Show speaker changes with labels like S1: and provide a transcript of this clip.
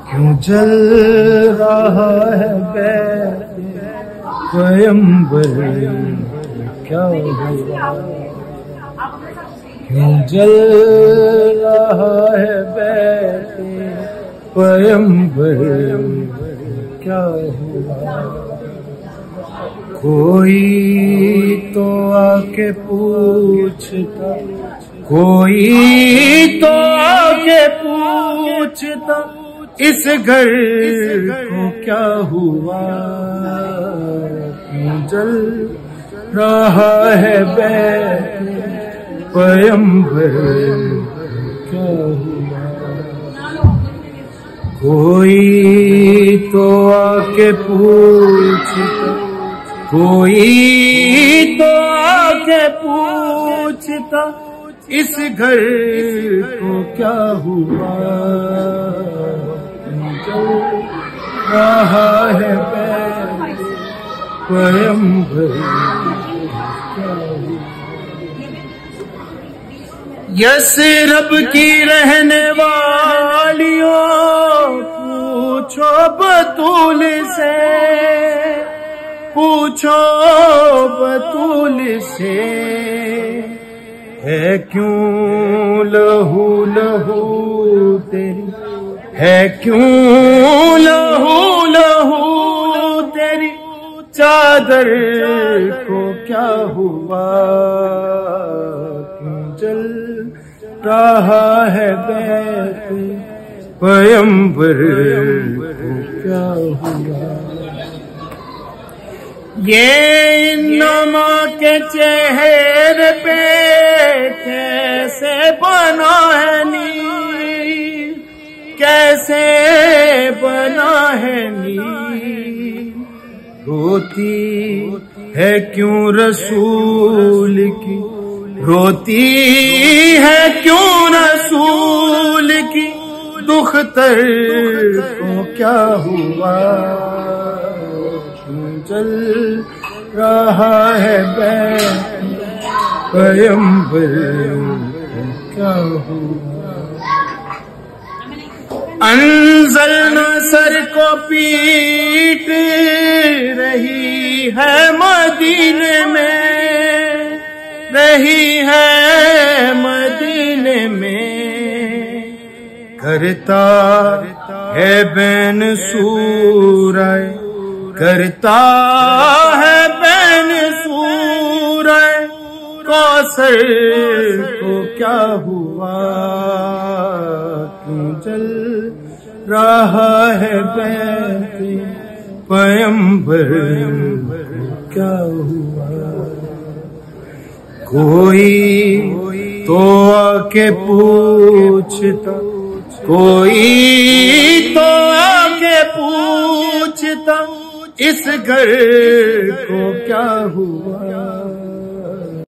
S1: کیوں جل رہا ہے بیت پیغمبر کیا ہوا؟ کیوں جل رہا ہے بیت پیغمبر کیا ہوا؟ کوئی تو آ کے پوچھتا، کوئی تو آ کے پوچھتا اس گھر کو کیا ہوا؟ کیوں جل رہا ہے بیت پیغمبر کیا ہوا؟ کوئی تو آ کے پوچھتا، کوئی تو آ کے پوچھتا اس گھر کو کیا ہوا؟ چل رہا ہے بیت پیغمبر کیا ہوا؟ یثرب کی رہنے والیوں پوچھو بطول سے، پوچھو بطول سے ہے کیوں لہو لہو تیری، ہے کیوں لہو لہو تیری چادر کو کیا ہوا؟ کیوں جل رہا ہے بیت پیغمبر کو کیا ہوا؟ یہ انما کے چہرے پہ کیسے بنا ہے نیل، کیسے بنا ہے نیل، روتی ہے کیوں رسول کی، روتی ہے کیوں رسول کی دختر کو کیا ہوا؟ چل رہا ہے بیت پیغمبر کیا ہوا؟ انزلنا سر کو پیٹ رہی ہے مدینے میں، رہی ہے مدینے میں، کرتا ہے بین سورہ، کرتا ہے بین سورہ کوثر کو کیا ہوا؟ کیوں جل رہا ہے بیت پیغمبر کیا ہوا؟ کوئی تو آ کے پوچھتا، کوئی تو آ کے پوچھتا اس گھر کو کیا ہوا؟